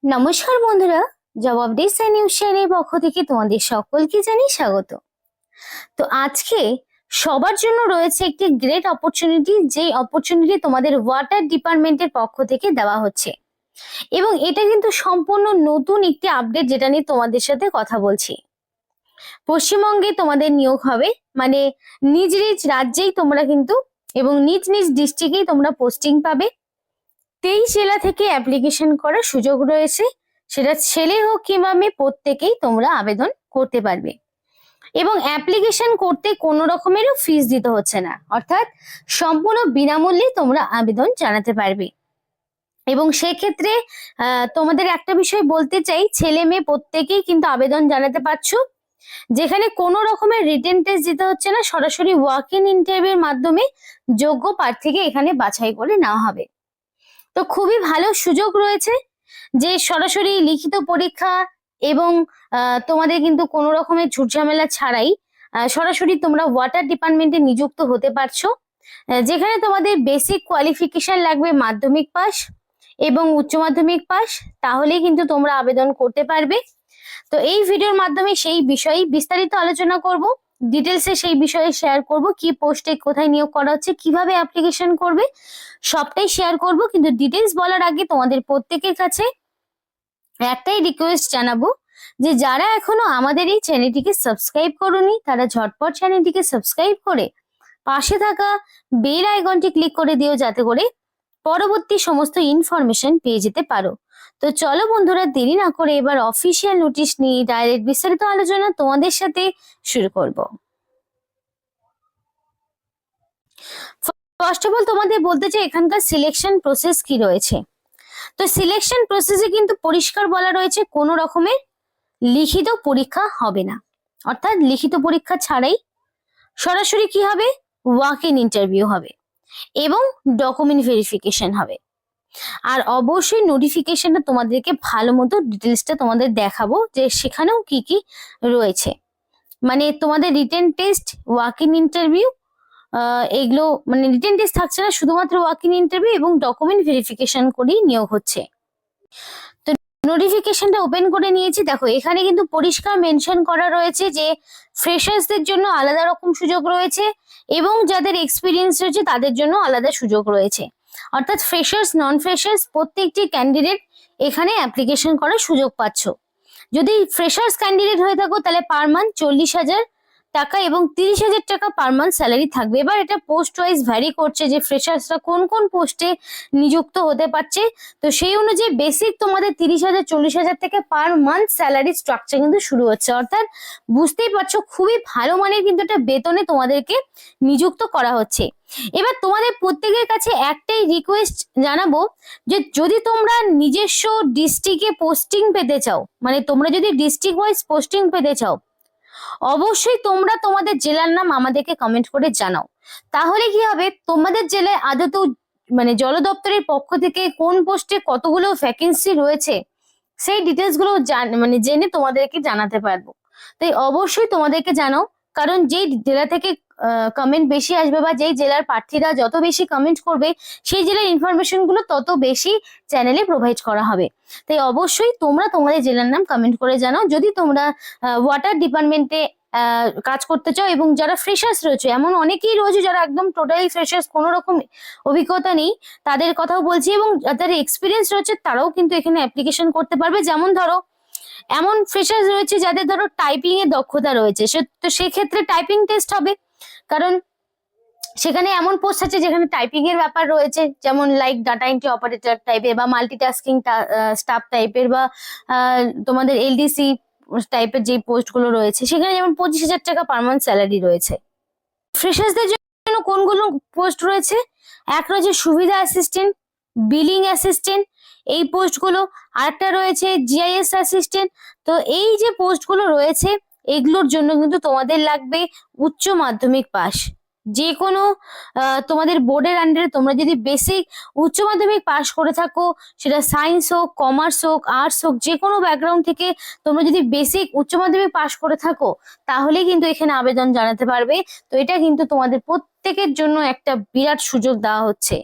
নমস্কার বন্ধুরা, জবাব দিস নিউজ চ্যানেলের পক্ষ থেকে তোমাদের সকলকে জানাই স্বাগত। তো আজকে সবার জন্য রয়েছে একটি গ্রেট অপরচুনিটি, যে অপরচুনিটি তোমাদের ওয়াটার ডিপার্টমেন্টের পক্ষ থেকে দেওয়া হচ্ছে এবং এটা কিন্তু সম্পূর্ণ নতুন একটি আপডেট, যেটা নিয়ে তোমাদের সাথে কথা বলছি। পশ্চিমবঙ্গে তোমাদের নিয়োগ হবে, মানে নিজ নিজ রাজ্যেই তোমরা কিন্তু এবং নিজ নিজ ডিস্ট্রিক্টেই তোমরা পোস্টিং পাবে। 23 জেলা থেকে অ্যাপ্লিকেশন করার সুযোগ রয়েছে, সেটা ছেলে হোক কিংবা মেয়ে, প্রত্যেকেই তোমরা আবেদন করতে পারবে এবং অ্যাপ্লিকেশন করতে কোনো রকমেরও ফিস দিতে হচ্ছে না, অর্থাৎ সম্পূর্ণ বিনামূল্যে তোমরা আবেদন জানাতে পারবে। এবং সেক্ষেত্রে তোমাদের একটা বিষয় বলতে চাই, ছেলে মেয়ে প্রত্যেকেই কিন্তু আবেদন জানাতে পারছো, যেখানে কোনো রকমের রিটেন টেস্ট দিতে হচ্ছে না, সরাসরি ওয়াক ইন ইন্টারভিউর মাধ্যমে যোগ্য প্রার্থীকে এখানে বাছাই করে নেওয়া হবে। তো খুবই ভালো সুযোগ রয়েছে যে সরাসরি লিখিত পরীক্ষা এবং তোমাদের কিন্তু কোনো রকমের ঝুটঝামেলা ছাড়াই সরাসরি তোমরা ওয়াটার ডিপার্টমেন্টে নিযুক্ত হতে পারছো, যেখানে তোমাদের বেসিক কোয়ালিফিকেশন লাগবে মাধ্যমিক পাস এবং উচ্চ মাধ্যমিক পাস, তাহলেই কিন্তু তোমরা আবেদন করতে পারবে। তো এই ভিডিওর মাধ্যমে সেই বিষয়ে বিস্তারিত আলোচনা করব, ডিটেলসে সেই বিষয়ে শেয়ার করব, কি পোস্টে কোথায় নিয়োগ করা হচ্ছে, কিভাবে অ্যাপ্লিকেশন করবে, সবটাই শেয়ার করব। কিন্তু ডিটেলস বলার আগে তোমাদের প্রত্যেকের কাছে একটাই রিকোয়েস্ট জানাবো, যে যারা এখনো আমাদের এই চ্যানেলটিকে সাবস্ক্রাইব করোনি, তারা ঝটপট চ্যানেলটিকে সাবস্ক্রাইব করে পাশে থাকা বেল আইকনটি ক্লিক করে দিও, যাতে করে পরবর্তী সমস্ত ইনফরমেশন পেয়ে যেতে পারো। তো চলো বন্ধুরা, দেরি না করে এবার অফিসিয়াল নোটিশ নিয়ে ডাইরেক্ট বিস্তারিত আলোচনা তোমাদের সাথে শুরু করব। ফার্স্ট অফ অল তোমাদের বলতে চাই এখানকার সিলেকশন প্রসেস কি রয়েছে। তো সিলেকশন প্রসেসে কিন্তু পরিষ্কার বলা রয়েছে, কোনো রকমের লিখিত পরীক্ষা হবে না, অর্থাৎ লিখিত পরীক্ষা ছাড়াই সরাসরি কি হবে, ওয়াক ইন ইন্টারভিউ হবে এবং ডকুমেন্ট ভেরিফিকেশন হবে। আর অবশ্যই নোটিফিকেশনটা তোমাদেরকে ভালো মতো ডিটেলসটা তোমাদের দেখাবো, যে সেখানেও কি কি রয়েছে। মানে তোমাদের written test, walk in interview, এগুলো মানে রিটেন টেস্ট থাকছে না, শুধুমাত্র ওয়াক ইন ইন্টারভিউ এবং ডকুমেন্ট ভেরিফিকেশন করেই নিয়োগ হচ্ছে। তো নোটিফিকেশনটা ওপেন করে নিয়েছি, দেখো এখানে কিন্তু পরিষ্কার মেনশন করা রয়েছে যে ফ্রেশার্সদের জন্য আলাদা রকম সুযোগ রয়েছে এবং যাদের এক্সপিরিয়েন্স রয়েছে তাদের জন্য আলাদা সুযোগ রয়েছে। অর্থাৎ ফ্রেশার্স, নন ফ্রেশার্স প্রত্যেকটি ক্যান্ডিডেট এখানে অ্যাপ্লিকেশন করার সুযোগ পাচ্ছ। যদি ফ্রেশার্স ক্যান্ডিডেট হয়ে থাকো তাহলে পার মান্থ 40,000 টাকা এবং 30,000 টাকা পার মান্থ স্যালারি থাকবে। এবার এটা পোস্ট ওয়াইজ ভ্যারি করছে যে ফ্রেশার্সরা কোন কোন পোস্টে নিযুক্ত হতে পারছে। তো সেই অনুযায়ী বেসিক তোমাদের 30,000 40,000 থেকে পার মান্থ স্যালারি স্ট্রাকচার কিন্তু শুরু হচ্ছে, অর্থাৎ বুঝতেই পারছো খুবই ভালো মানের কিন্তু একটা বেতনে তোমাদেরকে নিযুক্ত করা হচ্ছে। এবার তোমাদের প্রত্যেকের কাছে একটাই রিকোয়েস্ট জানাবো, যে যদি তোমরা নিজস্ব ডিস্ট্রিক্টে পোস্টিং পেতে চাও, মানে তোমরা যদি ডিস্ট্রিক্ট ওয়াইজ পোস্টিং পেতে চাও, অবশ্যই তোমরা তোমাদের জেলার নাম আমাদেরকে কমেন্ট করে জানাও। তাহলে কি হবে, তোমাদের জেলায় আদৌ মানে জল দপ্তরের পক্ষ থেকে কোন পোস্টে কতগুলো ভ্যাকেন্সি রয়েছে সেই ডিটেলস গুলো মানে জেনে তোমাদেরকে জানাতে পারবো। তাই অবশ্যই তোমাদেরকে জানাও, কারণ যেই জেলা থেকে কমেন্ট বেশি আসবে বা যেই জেলার প্রার্থীরা যত বেশি কমেন্ট করবে, সেই জেলার ইনফরমেশন গুলো তত বেশি চ্যানেলে প্রোভাইড করা হবে। তাই অবশ্যই তোমরা তোমাদের জেলার নাম কমেন্ট করে জানাও যদি তোমরা ওয়াটার ডিপার্টমেন্টে কাজ করতে চাও। এবং যারা ফ্রেশার্স রয়েছে, এমন অনেকেই রয়েছে যারা একদম টোটালি ফ্রেশার্স, কোনো রকম অভিজ্ঞতা নেই, তাদের কথাও বলছি, এবং যাদের এক্সপিরিয়েন্স রয়েছে তারাও কিন্তু এখানে অ্যাপ্লিকেশন করতে পারবে। যেমন ধরো এমন ফ্রেশার্স রয়েছে যাদের ধরো টাইপিং এর দক্ষতা রয়েছে, তো সেক্ষেত্রে টাইপিং টেস্ট হবে, কারণ সেখানে এমন পোস্ট আছে যেখানে টাইপিং এর ব্যাপার রয়েছে, যেমন লাইক ডাটা এন্ট্রি অপারেটর টাইপের বা মাল্টিটাস্কিং স্টাফ টাইপের বা তোমাদের এলডিসি টাইপের যে পোস্ট গুলো রয়েছে, সেখানে যেমন 25,000 টাকা পার মান্থ স্যালারি রয়েছে। ফ্রেশার্সদের জন্য কোনগুলো পোস্ট রয়েছে, এক রয়েছে সুবিধা অ্যাসিস্ট্যান্ট, বিলিং অ্যাসিস্ট্যান্ট, এই পোস্টগুলো। আরেকটা রয়েছে জিআইএস অ্যাসিস্ট্যান্ট। তো এই যে পোস্টগুলো রয়েছে, এগুলোর জন্য কিন্তু তোমাদের লাগবে উচ্চ মাধ্যমিক পাস। যে কোনো তোমাদের বোর্ডের আন্ডারে তোমরা যদি বেসিক উচ্চ মাধ্যমিক পাস করে থাকো, সেটা সায়েন্স হোক, কমার্স হোক, আর্টস হোক, যে কোনো ব্যাকগ্রাউন্ড থেকে তোমরা যদি বেসিক উচ্চ মাধ্যমিক পাস করে থাকো, তাহলে কিন্তু এখানে আবেদন জানাতে পারবে। তো এটা কিন্তু তোমাদের প্রত্যেকের জন্য একটা বিরাট সুযোগ দেওয়া হচ্ছে।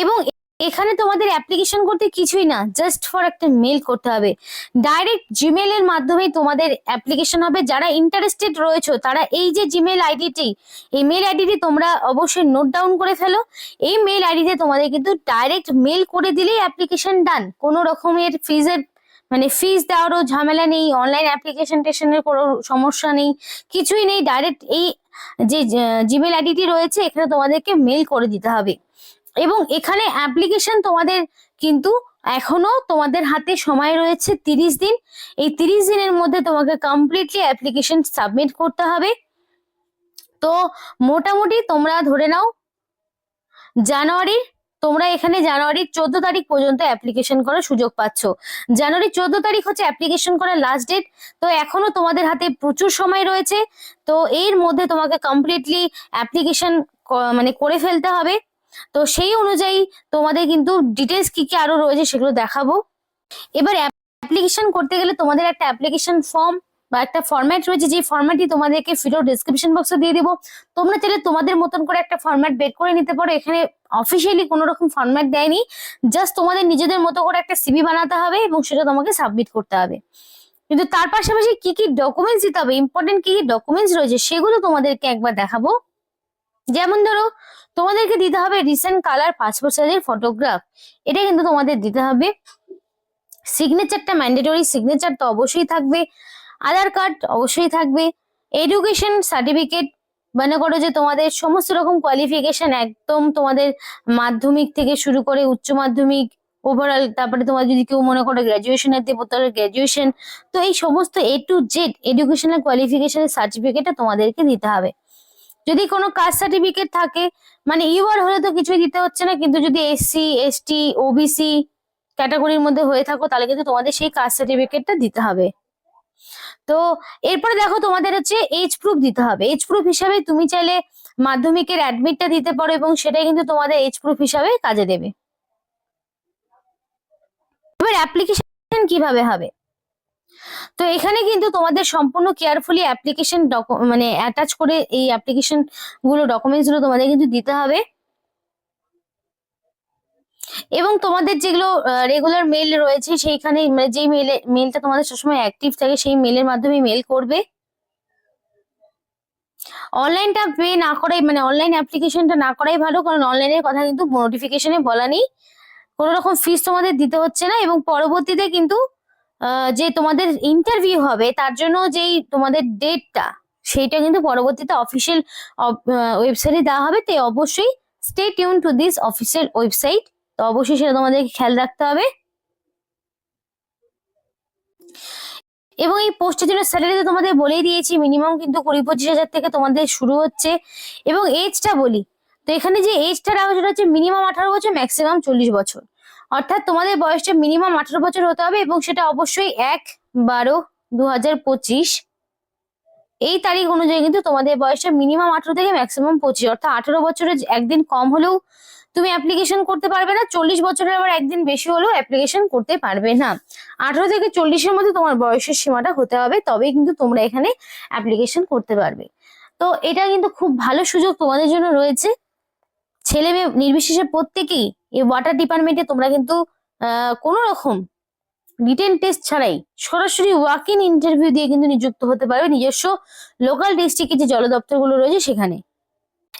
এবং এখানে তোমাদের অ্যাপ্লিকেশন করতে কিছুই না, জাস্ট ফর একটা মেল করতে হবে। ডাইরেক্ট জিমেল এর মাধ্যমে তোমাদের অ্যাপ্লিকেশন হবে। যারা ইন্টারেস্টেড রয়েছে তারা এই যে জিমেল আইডিটি, এই মেল আইডিটি তোমরা অবশ্যই নোট ডাউন করে ফেলো। এই মেল আইডিতে তোমাদের কিন্তু ডাইরেক্ট মেল করে দিলেই অ্যাপ্লিকেশন ডান। কোনো রকমের ফিজের মানে ফিজ দেওয়ারও ঝামেলা নেই, অনলাইন অ্যাপ্লিকেশন টেশনের কোনো সমস্যা নেই, কিছুই নেই। ডাইরেক্ট এই যে জিমেল আইডিটি রয়েছে এখানে তোমাদেরকে মেল করে দিতে হবে। এবং এখানে অ্যাপ্লিকেশন তোমাদের কিন্তু এখনো তোমাদের হাতে সময় রয়েছে 30 দিন। এই 30 দিনের মধ্যে তোমাকে কমপ্লিটলি অ্যাপ্লিকেশন সাবমিট করতে হবে। তো মোটামুটি তোমরা ধরে নাও জানুয়ারির তোমরা এখানে জানুয়ারির 14 তারিখ পর্যন্ত অ্যাপ্লিকেশন করার সুযোগ পাচ্ছ। জানুয়ারির 14 তারিখ হচ্ছে অ্যাপ্লিকেশন করার লাস্ট ডেট। তো এখনো তোমাদের হাতে প্রচুর সময় রয়েছে। তো এর মধ্যে তোমাকে কমপ্লিটলি অ্যাপ্লিকেশন মানে করে ফেলতে হবে। তো সেই অনুযায়ী তোমাদের কিন্তু ডিটেলস কি কি আরো রয়েছে সেগুলো দেখাবো। এবার অ্যাপ্লিকেশন করতে গেলে তোমাদের একটা অ্যাপ্লিকেশন ফর্ম বা একটা ফরম্যাট রয়েছে, যে ফরম্যাটটি তোমাদেরকে ভিডিও ডেসক্রিপশন বক্সে দিয়ে দিব। তোমরা চাইলে তোমাদের মতন করে একটা ফরম্যাট বের করে নিতে পারো। এখানে অফিসিয়ালি কোনো রকম ফরম্যাট দেয়নি, জাস্ট তোমাদের নিজেদের মতো করে একটা সিভি বানাতে হবে এবং সেটা তোমাকে সাবমিট করতে হবে। কিন্তু তার পাশাপাশি কি কি ডকুমেন্টস দিতে হবে, ইম্পর্টেন্ট কি কি ডকুমেন্টস রয়েছে সেগুলো তোমাদেরকে একবার দেখাবো। যেমন ধরো তোমাদেরকে দিতে হবে রিসেন্ট কালার পাসপোর্ট সাইজের ফটোগ্রাফ, এটা কিন্তু তোমাদের দিতে হবে। সিগনেচারটা ম্যান্ডেটরি, সিগনেচার তো অবশ্যই থাকবে। আধার কার্ড অবশ্যই থাকবে। এডুকেশন সার্টিফিকেট, মনে করো যে তোমাদের সমস্ত রকম কোয়ালিফিকেশন একদম তোমাদের মাধ্যমিক থেকে শুরু করে উচ্চ মাধ্যমিক ওভারঅল, তারপরে তোমার যদি কেউ মনে করো গ্রাজুয়েশনের দেবো তাহলে গ্রাজুয়েশন, তো এই সমস্ত A to Z এডুকেশনাল কোয়ালিফিকেশনের সার্টিফিকেটটা তোমাদেরকে দিতে হবে। যদি কোনো কাস্ট সার্টিফিকেট থাকে, মানে ইউআর হলে তো কিছুই দিতে হচ্ছে না, কিন্তু যদি SC ST OBC ক্যাটাগরির মধ্যে হয়ে থাকো তাহলে কিন্তু তোমাদের সেই কাস্ট সার্টিফিকেটটা দিতে হবে। তো এরপরে দেখো তোমাদের হচ্ছে এজ প্রুফ দিতে হবে। এজ প্রুফ হিসাবে তুমি চাইলে মাধ্যমিকের অ্যাডমিটটা দিতে পারো এবং সেটাই কিন্তু তোমাদের এজ প্রুফ হিসাবে কাজে দেবে। এবার অ্যাপ্লিকেশন কিভাবে হবে, তো এখানে কিন্তু তোমাদের সম্পূর্ণ কেয়ারফুলি অ্যাপ্লিকেশন মানে অ্যাটাচ করে এই অ্যাপ্লিকেশন গুলো ডকুমেন্টস গুলো তোমাদের কিন্তু দিতে হবে। এবং তোমাদের যেগুলো রেগুলার মেল রয়েছে সেইখানে মানে যেই মেলটা তোমাদের সবসময় অ্যাক্টিভ থাকে সেই মেলের মাধ্যমে মেল করবে। অনলাইনটা পে না করাই মানে অনলাইন অ্যাপ্লিকেশনটা না করাই ভালো, কারণ অনলাইনের কথা কিন্তু নোটিফিকেশনে বলা নেই। কোনো রকম ফিস তোমাদের দিতে হচ্ছে না। এবং পরবর্তীতে কিন্তু যে তোমাদের ইন্টারভিউ হবে তার জন্য যেই তোমাদের ডেটটা সেইটা কিন্তু পরবর্তীতে অফিসিয়াল ওয়েবসাইটে দেওয়া হবে। তাই অবশ্যই stay tune to this official website. তো অবশ্যই সেটা তোমাদের খেয়াল রাখতে হবে। এবং এই পোস্টের জন্য স্যালারি তো তোমাদের বলেই দিয়েছি, মিনিমাম কিন্তু 20-25 হাজার থেকে তোমাদের শুরু হচ্ছে। এবং এজটা বলি, তো এখানে যে এজটা রাখা সেটা হচ্ছে মিনিমাম 18 বছর, ম্যাক্সিমাম 40 বছর। অর্থাৎ তোমাদের বয়সটা মিনিমাম 18 বছর হতে হবে এবং সেটা অবশ্যই 1/12/2025 এই তারিখ অনুযায়ী কিন্তু তোমাদের বয়সটা মিনিমাম 18 থেকে ম্যাক্সিমাম 25, অর্থাৎ 18 বছরের একদিন কম হলেও তুমি অ্যাপ্লিকেশন করতে পারবে না, 40 বছরের আবার একদিন বেশি হলেও অ্যাপ্লিকেশন করতে পারবে না। 18 থেকে 40-এর মধ্যে তোমার বয়সের সীমাটা হতে হবে, তবেই কিন্তু তোমরা এখানে অ্যাপ্লিকেশন করতে পারবে। তো এটা কিন্তু খুব ভালো সুযোগ তোমাদের জন্য রয়েছে। ছেলে মেয়ে নির্বিশেষে প্রত্যেকেই এই ওয়াটার ডিপার্টমেন্টে তোমরা কিন্তু কোনো রকম রিটেন টেস্ট ছাড়াই সরাসরি ওয়াক ইন ইন্টারভিউ দিয়ে কিন্তু নিযুক্ত হতে পারবে নিজস্ব লোকাল ডিস্ট্রিক্টে যে জল দপ্তরগুলো রয়েছে সেখানে।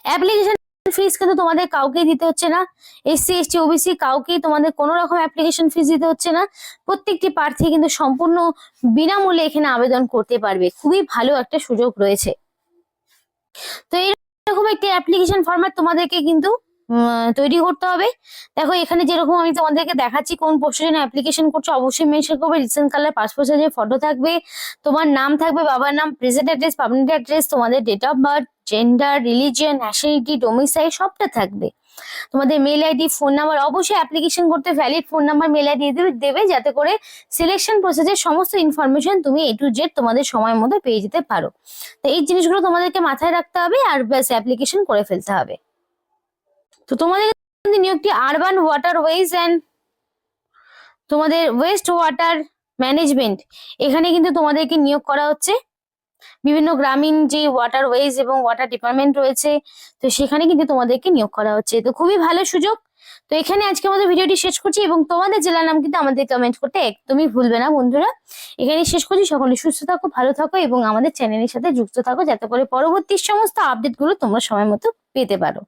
অ্যাপ্লিকেশন ফিস কিন্তু তোমাদের কাউকেই দিতে হচ্ছে না। SC ST OBC কাউকেই তোমাদের কোনো রকম অ্যাপ্লিকেশন ফিস দিতে হচ্ছে না। প্রত্যেকটি প্রার্থী কিন্তু সম্পূর্ণ বিনামূল্যে এখানে আবেদন করতে পারবে। খুবই ভালো একটা সুযোগ রয়েছে। তো এইরকম একটি অ্যাপ্লিকেশন ফরম্যাট তোমাদেরকে কিন্তু তৈরি করতে হবে। দেখো এখানে যেরকম আমি তোমাদেরকে দেখাচ্ছি কোন পোস্টের জন্য অ্যাপ্লিকেশন করছো, অবশ্যই মেনশন করবে রিসেন্ট কালার পাসপোর্ট সাইজের ফটো থাকবে, তোমার নাম থাকবে, বাবার নাম, প্রেজেন্ট অ্যাড্রেস, পার্মানেন্ট অ্যাড্রেস, তোমাদের date of birth, gender, religion, nationality, domicile সবটা থাকবে। তোমাদের মেল আইডি, ফোন নাম্বার, অবশ্যই অ্যাপ্লিকেশন করতে valid phone number, mail ID দেবে যাতে করে সিলেকশন প্রসেসের সমস্ত ইনফরমেশন তুমি A to Z তোমাদের সময় মতো পেয়ে যেতে পারো। তো এই জিনিসগুলো তোমাদেরকে মাথায় রাখতে হবে আর ব্যাস অ্যাপ্লিকেশন করে ফেলতে হবে। তো তোমাদের নিয়োগটি আরবান ওয়াটারওয়েজ অ্যান্ড তোমাদের ওয়েস্ট ওয়াটার ম্যানেজমেন্ট, এখানে কিন্তু তোমাদেরকে নিয়োগ করা হচ্ছে। বিভিন্ন গ্রামীণ যে ওয়াটারওয়েজ এবং ওয়াটার ডিপার্টমেন্ট রয়েছে তো সেখানে কিন্তু তোমাদেরকে নিয়োগ করা হচ্ছে। তো খুবই ভালো সুযোগ। তো এখানে আজকে আমাদের ভিডিওটি শেষ করছি, এবং তোমাদের জেলার নাম কিন্তু আমাদের কমেন্ট করতে একদমই ভুলবে না বন্ধুরা। এখানে শেষ করছি, সকলে সুস্থ থাকো, ভালো থাকো এবং আমাদের চ্যানেলের সাথে যুক্ত থাকো, যাতে করে পরবর্তী সমস্ত আপডেট গুলো তোমরা সময় মতো পেতে পারো।